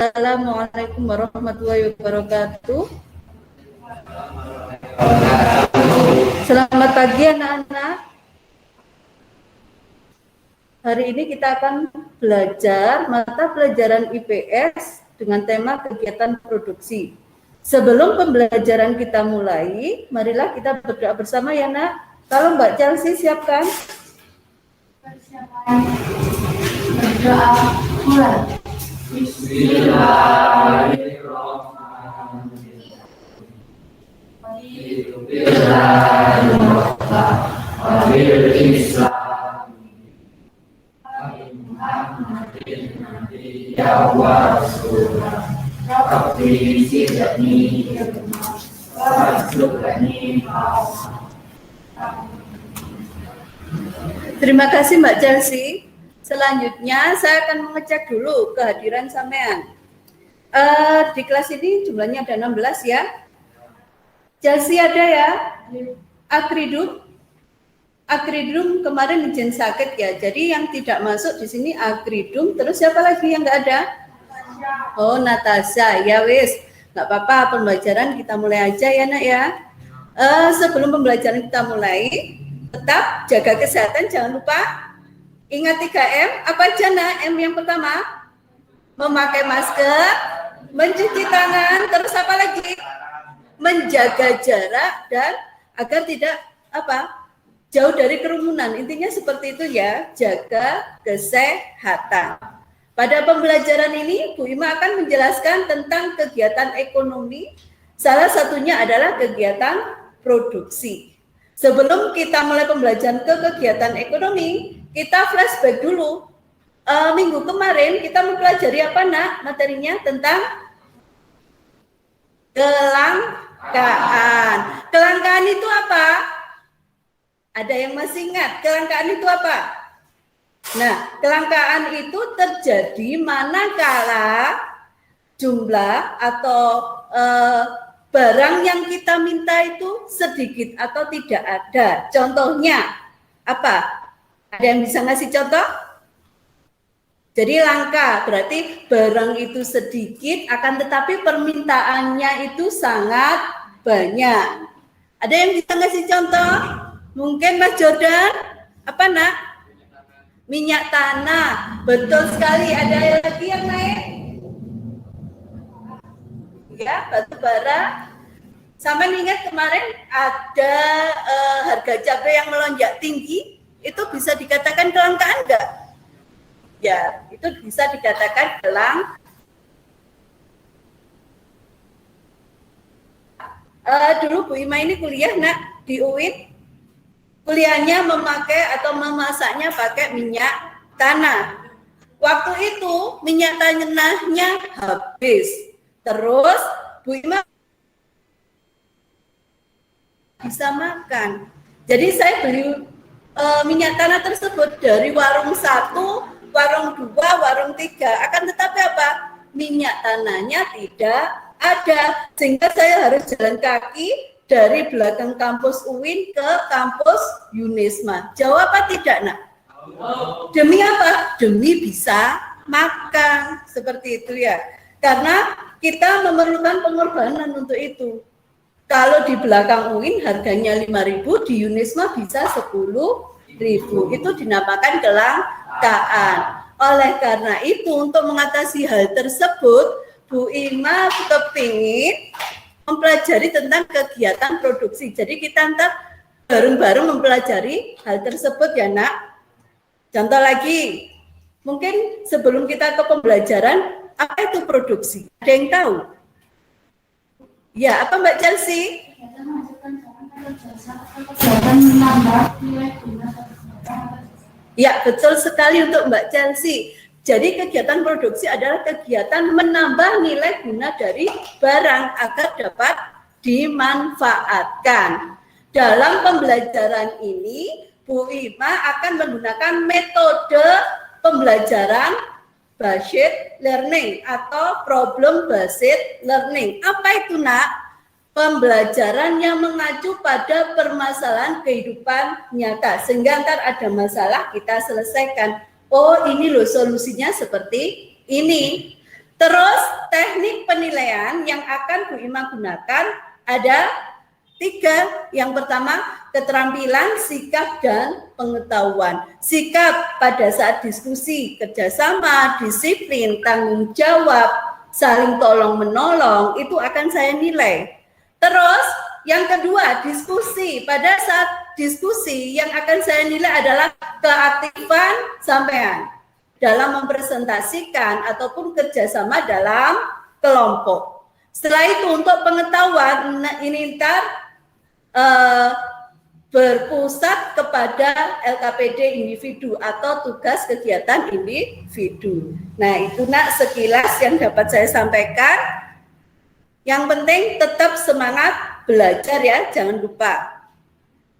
Assalamualaikum warahmatullahi wabarakatuh. Selamat pagi anak-anak. Hari ini kita akan belajar mata pelajaran IPS dengan tema kegiatan produksi. Sebelum pembelajaran kita mulai, marilah kita berdoa bersama ya nak. Kalau Mbak Chelsea siapkan. Berdoa mulai. Terima kasih Mbak Chelsea. Selanjutnya saya akan mengecek dulu kehadiran sampean. Di kelas ini jumlahnya ada 16 ya. Chelsea ada ya? Akridum kemarin izin sakit ya. Jadi yang tidak masuk di sini Akridum. Terus siapa lagi yang nggak ada? Oh, Natasha. Ya wis, nggak apa-apa. Pembelajaran kita mulai aja ya nak ya. Sebelum pembelajaran kita mulai, tetap jaga kesehatan. Jangan lupa ingat 3M. Apa aja nak? M yang pertama, memakai masker, mencuci tangan. Terus apa lagi? Menjaga jarak dan agar tidak jauh dari kerumunan. Intinya seperti itu ya, jaga kesehatan. Pada pembelajaran ini Bu Ima akan menjelaskan tentang kegiatan ekonomi. Salah satunya adalah kegiatan produksi. Sebelum kita mulai pembelajaran ke kegiatan ekonomi, kita flashback dulu. Minggu kemarin kita mempelajari apa nak? Materinya tentang kelangkaan. Kelangkaan itu apa? Ada yang masih ingat kelangkaan itu apa? Nah, kelangkaan itu terjadi manakala jumlah atau barang yang kita minta itu sedikit atau tidak ada. Contohnya apa? Ada yang bisa ngasih contoh? Jadi langka, berarti barang itu sedikit akan tetapi permintaannya itu sangat banyak. Ada yang bisa ngasih contoh? Mungkin Mas Jordan, apa nak? Minyak tanah, betul sekali. Ada lagi yang naik? Ya, batu bara. Sampai ingat kemarin ada harga cabai yang melonjak tinggi, itu bisa dikatakan kelangkaan enggak? Ya, itu bisa dikatakan dulu Bu Ima ini kuliah nak di UIN. Kuliahnya memakai atau memasaknya pakai minyak tanah. Waktu itu minyak tanahnya habis. Terus Bu Ima bisa makan. Jadi saya beli minyak tanah tersebut dari warung 1, warung 2, warung 3. Akan tetapi apa? Minyak tanahnya tidak ada. Sehingga saya harus jalan kaki dari belakang kampus UIN ke kampus Yunisma. Jawab apa tidak nak? Demi apa? Demi bisa makan. Seperti itu ya. Karena kita memerlukan pengorbanan untuk itu. Kalau di belakang UIN harganya 5.000, di Yunisma bisa 10.000. Itu dinamakan kelangkaan. Oleh karena itu, untuk mengatasi hal tersebut, Bu Ima kepingin mempelajari tentang kegiatan produksi. Jadi kita ntar bareng-bareng mempelajari hal tersebut ya nak. Contoh lagi, mungkin sebelum kita ke pembelajaran, apa itu produksi? Ada yang tahu? Ya, apa Mbak Chelsea? Ya, betul sekali untuk Mbak Chelsea. Jadi kegiatan produksi adalah kegiatan menambah nilai guna dari barang agar dapat dimanfaatkan. Dalam pembelajaran ini, Bu Ima akan menggunakan metode pembelajaran based learning atau problem based learning. Apa itu nak? Pembelajaran yang mengacu pada permasalahan kehidupan nyata. Sehingga ntar ada masalah kita selesaikan. Oh ini loh solusinya seperti ini. Terus teknik penilaian yang akan Bu Ima gunakan ada 3. Yang pertama, keterampilan, sikap, dan pengetahuan. Sikap pada saat diskusi, kerjasama, disiplin, tanggung jawab, saling tolong-menolong, itu akan saya nilai. Terus, yang kedua, diskusi. Pada saat diskusi, yang akan saya nilai adalah keaktifan sampean dalam mempresentasikan ataupun kerjasama dalam kelompok. Setelah itu untuk pengetahuan, ini ntar berpusat kepada LKPD individu atau tugas kegiatan individu. Nah, itu nak sekilas yang dapat saya sampaikan. Yang penting tetap semangat belajar ya, jangan lupa.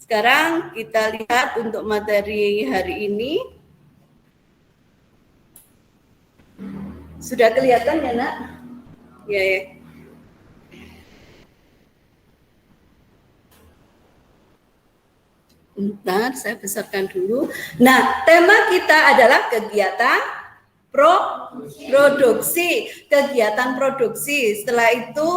Sekarang kita lihat untuk materi hari ini. Sudah kelihatan ya, Nak? Ya, ya. Bentar, saya besarkan dulu. Nah, tema kita adalah kegiatan produksi. Kegiatan produksi. Setelah itu,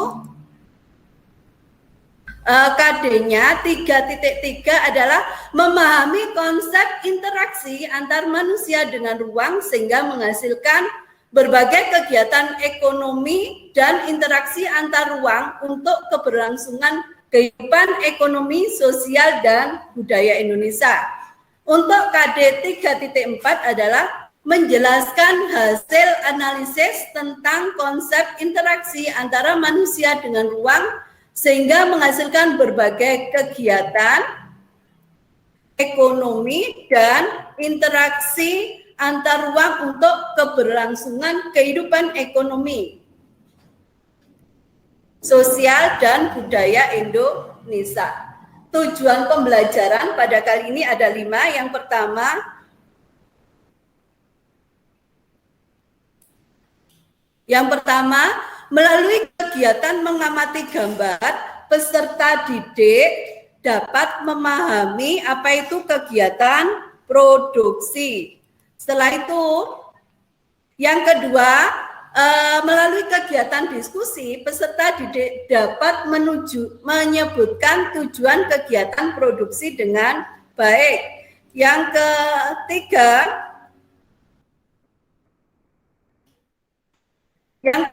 KD-nya 3.3 adalah memahami konsep interaksi antar manusia dengan ruang sehingga menghasilkan berbagai kegiatan ekonomi dan interaksi antar ruang untuk keberlangsungan kehidupan ekonomi, sosial, dan budaya Indonesia. Untuk KD 3.4 adalah menjelaskan hasil analisis tentang konsep interaksi antara manusia dengan ruang sehingga menghasilkan berbagai kegiatan ekonomi dan interaksi antar ruang untuk keberlangsungan kehidupan ekonomi, sosial, dan budaya Indonesia. Tujuan pembelajaran pada kali ini ada 5. Yang pertama, melalui kegiatan mengamati gambar, peserta didik dapat memahami apa itu kegiatan produksi. Setelah itu, yang kedua, melalui kegiatan diskusi, peserta didik dapat menyebutkan tujuan kegiatan produksi dengan baik. Yang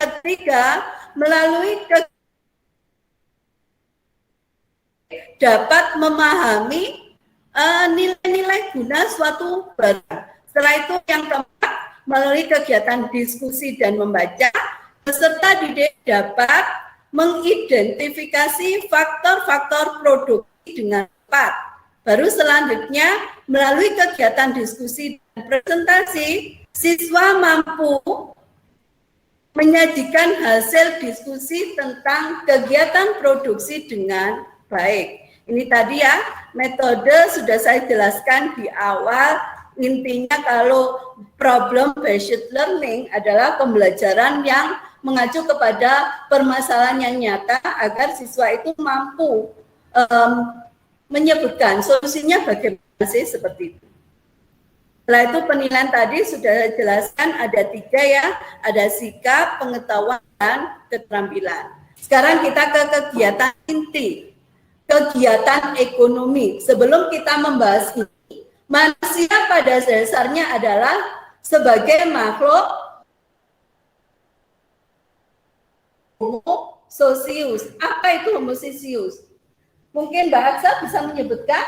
ketiga, melalui dapat memahami nilai-nilai guna suatu barang. Setelah itu yang keempat, melalui kegiatan diskusi dan membaca, peserta didik dapat mengidentifikasi faktor-faktor produksi dengan tepat. Baru selanjutnya, melalui kegiatan diskusi dan presentasi, siswa mampu menyajikan hasil diskusi tentang kegiatan produksi dengan baik. Ini tadi ya, metode sudah saya jelaskan di awal. Intinya kalau problem based learning adalah pembelajaran yang mengacu kepada permasalahan yang nyata agar siswa itu mampu menyebutkan solusinya bagaimana sih, seperti itu. Setelah itu penilaian tadi sudah saya jelaskan ada 3 ya, ada sikap, pengetahuan, dan keterampilan. Sekarang kita ke kegiatan inti, kegiatan ekonomi. Sebelum kita membahas ini, manusia pada dasarnya adalah sebagai makhluk homo socius. Apa itu homo socius? Mungkin Mbak Aksa bisa menyebutkan?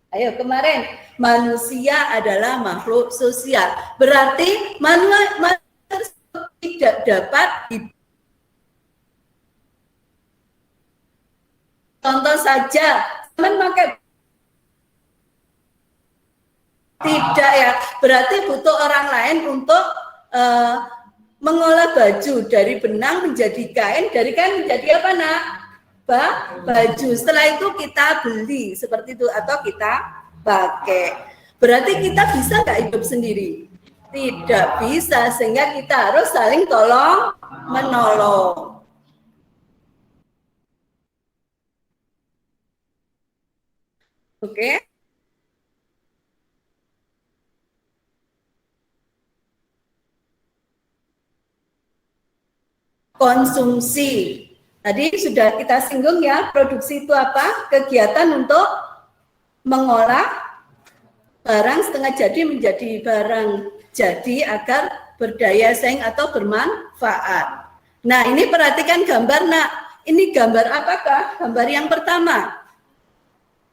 Ayo, kemarin manusia adalah makhluk sosial. Berarti manusia tidak dapat contoh saja, memakai tidak ya, berarti butuh orang lain untuk mengolah baju dari benang menjadi kain, dari kain menjadi apa nak? Baju. Setelah itu kita beli seperti itu atau kita pakai. Berarti kita bisa nggak hidup sendiri? Tidak bisa, sehingga kita harus saling tolong menolong. Oke. konsumsi. Tadi sudah kita singgung ya, produksi itu apa? Kegiatan untuk mengolah barang setengah jadi menjadi barang jadi agar berdaya saing atau bermanfaat. Nah, ini perhatikan gambar, Nak. Ini gambar apakah? Gambar yang pertama.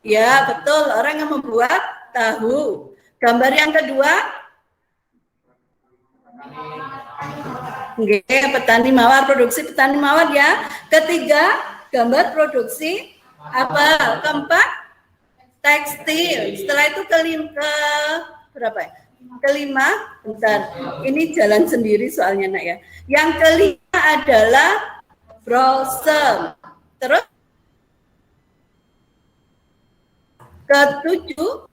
Ya, betul, orang yang membuat tahu. Gambar yang kedua, petani mawar, produksi petani mawar ya. Ketiga, gambar produksi apa? Keempat, tekstil. Setelah itu berapa ya? Kelima, bentar. Ini jalan sendiri soalnya, Nak ya. Yang kelima adalah browser. Terus ketujuh,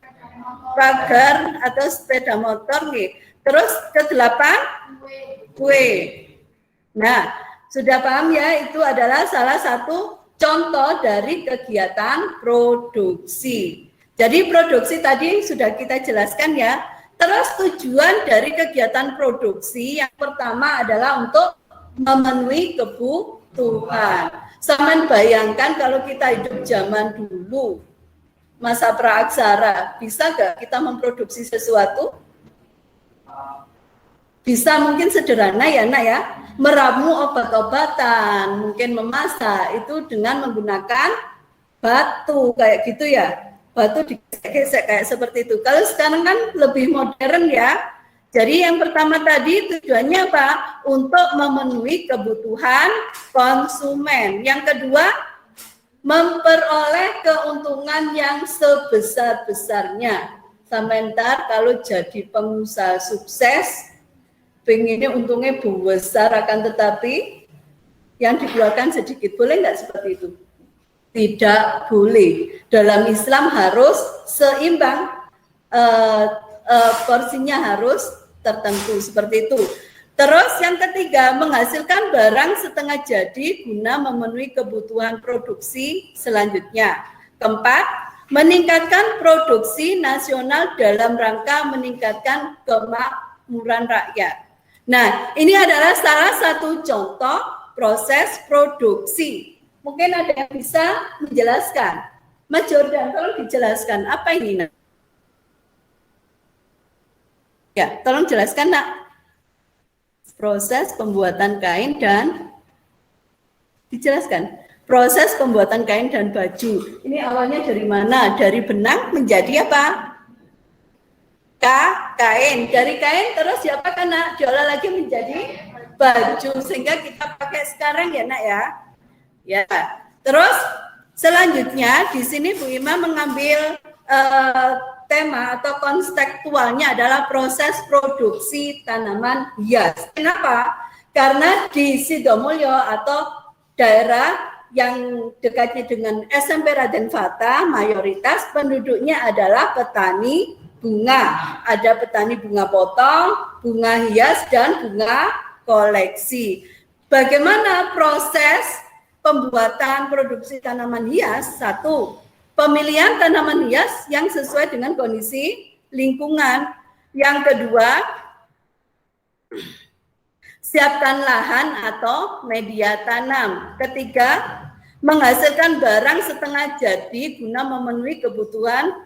pagar atau sepeda motor nih. Terus kedelapan, kue. Nah, sudah paham ya, itu adalah salah satu contoh dari kegiatan produksi. Jadi produksi tadi sudah kita jelaskan ya. Terus tujuan dari kegiatan produksi yang pertama adalah untuk memenuhi kebutuhan. Sama bayangkan kalau kita hidup zaman dulu, masa praaksara, bisa nggak kita memproduksi sesuatu? Bisa, mungkin sederhana ya, Nak ya, meramu obat-obatan, mungkin memasak itu dengan menggunakan batu kayak gitu ya, batu digesek kayak seperti itu. Kalau sekarang kan lebih modern ya. Jadi yang pertama tadi tujuannya apa? Untuk memenuhi kebutuhan konsumen. Yang kedua, memperoleh keuntungan yang sebesar-besarnya. Sementara kalau jadi pengusaha sukses, pengennya untungnya besar, akan tetapi yang dikeluarkan sedikit. Boleh nggak seperti itu? Tidak boleh. Dalam Islam harus seimbang, porsinya harus tertentu seperti itu. Terus yang ketiga, menghasilkan barang setengah jadi guna memenuhi kebutuhan produksi selanjutnya. Keempat, meningkatkan produksi nasional dalam rangka meningkatkan kemakmuran rakyat. Nah, ini adalah salah satu contoh proses produksi. Mungkin ada yang bisa menjelaskan. Mas Jordan, tolong dijelaskan apa ini, Nak? Ya, tolong jelaskan, Nak. Proses pembuatan kain dan dijelaskan. Proses pembuatan kain dan baju. Ini awalnya dari mana? Dari benang menjadi apa? Kain. Dari kain terus diapakan, Nak? Diolah lagi menjadi baju sehingga kita pakai sekarang ya, Nak ya. Ya. Terus selanjutnya di sini Bu Ima mengambil tema atau konseptualnya adalah proses produksi tanaman hias. Kenapa? Karena di Sidomulyo atau daerah yang dekatnya dengan SMP Raden Fata, mayoritas penduduknya adalah petani bunga. Ada petani bunga potong, bunga hias, dan bunga koleksi. Bagaimana proses pembuatan produksi tanaman hias? Satu, pemilihan tanaman hias yang sesuai dengan kondisi lingkungan. Yang kedua, siapkan lahan atau media tanam. Ketiga, menghasilkan barang setengah jadi guna memenuhi kebutuhan.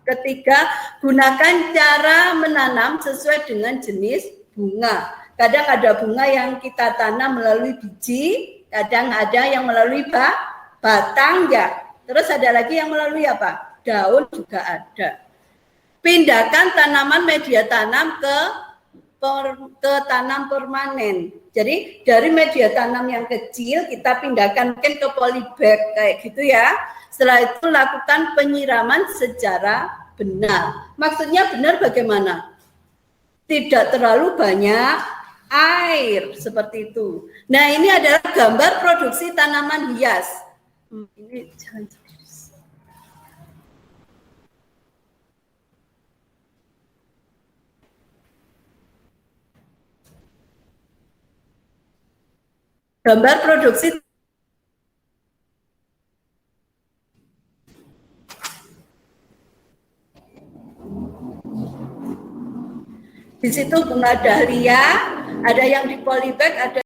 Ketiga, gunakan cara menanam sesuai dengan jenis bunga. Kadang ada bunga yang kita tanam melalui biji, kadang ada yang melalui batang ya. Terus ada lagi yang melalui apa? Daun juga ada. Pindahkan tanaman media tanam ke tanam permanen. Jadi dari media tanam yang kecil kita pindahkan mungkin ke polybag kayak gitu ya. Setelah itu lakukan penyiraman secara benar. Maksudnya benar bagaimana? Tidak terlalu banyak air seperti itu. Nah, ini adalah gambar produksi tanaman hias. Ini jangan. Gambar produksi di situ bunga dahlia, ada yang di polybag, ada